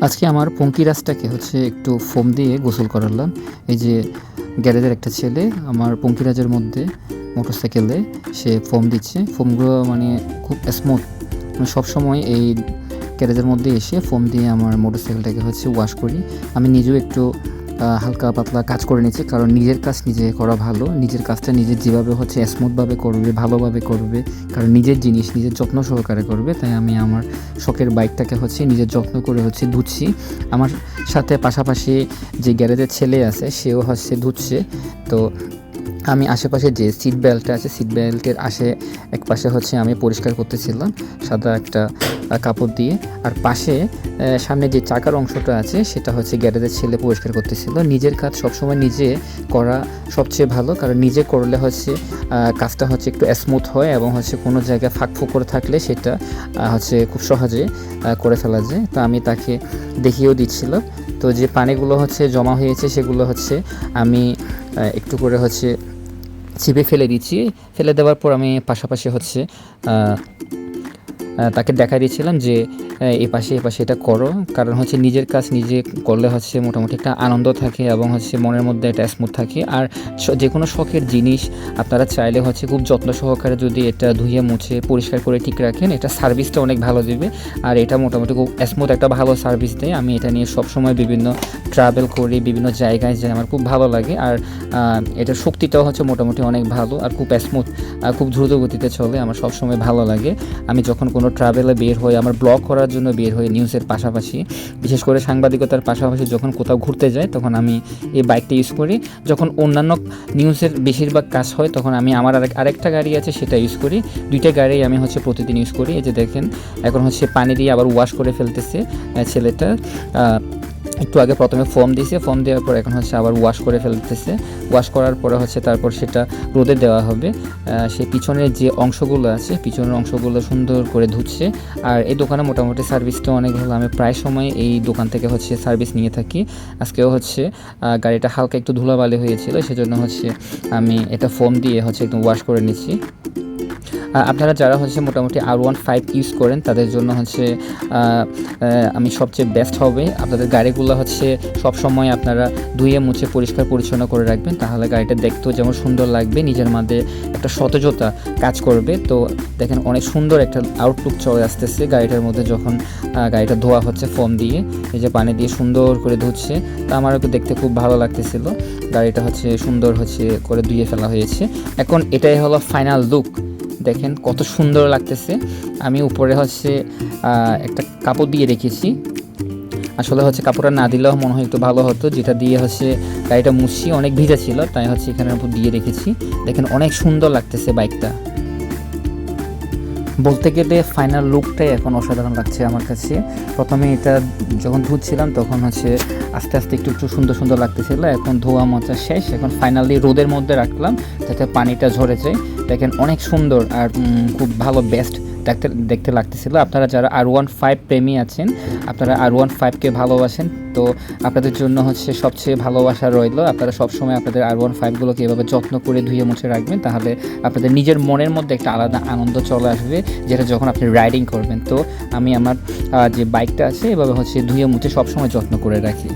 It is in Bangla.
আজকে আমার পঙ্কিরাজটাকে একটু ফোম দিয়ে গোসল করালাম। এই যে গ্যারেজের একটা ছেলে আমার পঙ্কিরাজের মধ্যে মোটরসাইকেলে সে ফোম দিচ্ছে। ফোমগুলো মানে খুব স্মুথ। আমি সবসময় এই গ্যারেজের মধ্যে এসে ফোম দিয়ে আমার মোটরসাইকেলটাকে ওয়াশ করি। আমি নিজেও একটু হালকা পাতলা কাজ করে নিচ্ছি, কারণ নিজের কাজ নিজে করা ভালো। নিজের কাজটা নিজের যেভাবে স্মুথভাবে করবে, ভালোভাবে করবে, কারণ নিজের জিনিস নিজের যত্ন সহকারে করবে। তাই আমি আমার শখের বাইকটাকে নিজের যত্ন করে ধুচ্ছি। আমার সাথে পাশাপাশি যে গ্যারেজের ছেলে আছে সেও ধুচ্ছে। তো আমি আশেপাশে যে সিট বেল্টটা আছে, সিট বেল্টের এক পাশে আমি পরিষ্কার করতেছিলাম সাদা একটা কাপড় দিয়ে, আর পাশে সামনে যে চাকার অংশটা আছে সেটা গ্যারেজের ছেলে পরিষ্কার করতেছিল। নিজের কাজ সবসময় নিজে করা সবচেয়ে ভালো, কারণ নিজে করলে কাজটা একটু স্মুথ হয় এবং কোনো জায়গায় ফাঁক করে থাকলে সেটা খুব সহজে করে ফেলা যায়। তো আমি তাকে দেখিয়েও দিচ্ছিল। তো যে পানিগুলো জমা হয়েছে সেগুলো আমি একটু করে ছিপে ফেলে দিচ্ছি। ফেলে দেওয়ার পর আমি পাশাপাশি তাকে দেখা দিয়েছিলাম যে এ পাশে এটা করো, কারণ নিজের কাজ নিজে করলে মোটামুটি একটা আনন্দ থাকে এবং মনের মধ্যে একটা স্মুথ থাকে। আর যে কোনো শখের জিনিস আপনারা চাইলে খুব যত্ন সহকারে যদি এটা ধুয়ে মুছে পরিষ্কার করে ঠিক রাখেন, এটা সার্ভিসটা অনেক ভালো দেবে। আর এটা মোটামুটি খুব স্মুথ একটা ভালো সার্ভিস দেয়। আমি এটা নিয়ে সবসময় বিভিন্ন ট্রাভেল করি, বিভিন্ন জায়গায় যাই, আমার খুব ভালো লাগে। আর এটার শক্তিটাও মোটামুটি অনেক ভালো আর খুব স্মুথ, খুব দ্রুত গতিতে চলে। আমার সবসময় ভালো লাগে। আমি যখন কোনো ট্রাভেলে বের হই, আমার ব্লগ করার জন্য বের হই, নিউজের পাশাপাশি, বিশেষ করে সাংবাদিকতার পাশাপাশি যখন কোথাও ঘুরতে যাই, তখন আমি এই বাইকটা ইউজ করি। যখন অন্যান্য নিউজের বেশিরভাগ কাজ হয় তখন আমি আমার আরেকটা গাড়ি আছে সেটা ইউজ করি। দুইটা গাড়ি আমি প্রতিদিন ইউজ করি। এই যে দেখেন এখন পানি দিয়ে আবার ওয়াশ করে ফেলতেছে ছেলেটা। একটু আগে প্রথমে ফোম দিয়েছে, ফোম দেওয়ার পর এখন আবার ওয়াশ করে ফেলতেছে। ওয়াশ করার পরে তারপর সেটা রোদে দেওয়া হবে। সেই পিছনের যে অংশগুলো আছে, পিছনের অংশগুলো সুন্দর করে ধুচ্ছে। আর এই দোকানে মোটামুটি সার্ভিসটা অনেক ভালো। আমি প্রায় সময় এই দোকান থেকে সার্ভিস নিয়ে থাকি। আজকেও গাড়িটা হালকা একটু ধুলাবালি হয়েছিল, সেজন্য আমি এটা ফোম দিয়ে একদম ওয়াশ করে নিচ্ছি। আপনারা যারা মোটামুটি R15 ইউজ করেন তাদের জন্য আমি সবচেয়ে বেস্ট হবে আপনাদের গাড়িগুলো সব সময় আপনারা ধুয়ে মুছে পরিষ্কার পরিচ্ছন্ন করে রাখবেন, তাহলে গাড়িটা দেখতেও যেমন সুন্দর লাগবে, নিজের মধ্যে একটা সতেজতা কাজ করবে। তো দেখেন অনেক সুন্দর একটা আউটলুক চলে আসতেছে গাড়িটার মধ্যে যখন গাড়িটা ধোয়া ফোম দিয়ে, এই যে পানি দিয়ে সুন্দর করে ধুচ্ছে। তো আমারও দেখতে খুব ভালো লাগতেছিল। গাড়িটা সুন্দর করে ধুয়ে ফেলা হয়েছে। এখন এটাই হলো ফাইনাল লুক। দেখেন কত সুন্দর লাগতেছে। আমি উপরে একটা কাপড় দিয়ে রেখেছি। আসলে কাপড়টা না দিলেও মনে হয় একটু ভালো হতো, যেটা দিয়ে গাড়িটা মুছি, অনেক ভিজা ছিল, তাই এখানের উপর দিয়ে রেখেছি। দেখেন অনেক সুন্দর লাগতেছে বাইকটা। বলতে গেলে ফাইনাল লুকটাই এখন অসাধারণ লাগছে আমার কাছে। প্রথমে এটা যখন ধুচ্ছিলাম তখন আস্তে আস্তে একটু সুন্দর সুন্দর লাগতেছিল। এখন ধোয়া মোছা শেষ, এখন ফাইনালি রোদের মধ্যে রাখলাম যাতে পানিটা ঝরে যায়। দেখেন অনেক সুন্দর আর খুব ভালো বেস্ট দেখতে লাগতেছিল। আপনারা যারা R15 প্রেমী আছেন, আপনারা R15কে ভালোবাসেন, তো আপনাদের জন্য সবচেয়ে ভালোবাসা রইল। আপনারা সবসময় আপনাদের R15গুলোকে এভাবে যত্ন করে ধুয়ে মুছে রাখবেন, তাহলে আপনাদের নিজের মনের মধ্যে একটা আলাদা আনন্দ চলে আসবে, যেটা যখন আপনি রাইডিং করবেন। তো আমি আমার যে বাইকটা আছে এভাবে ধুয়ে মুছে সবসময় যত্ন করে রাখি।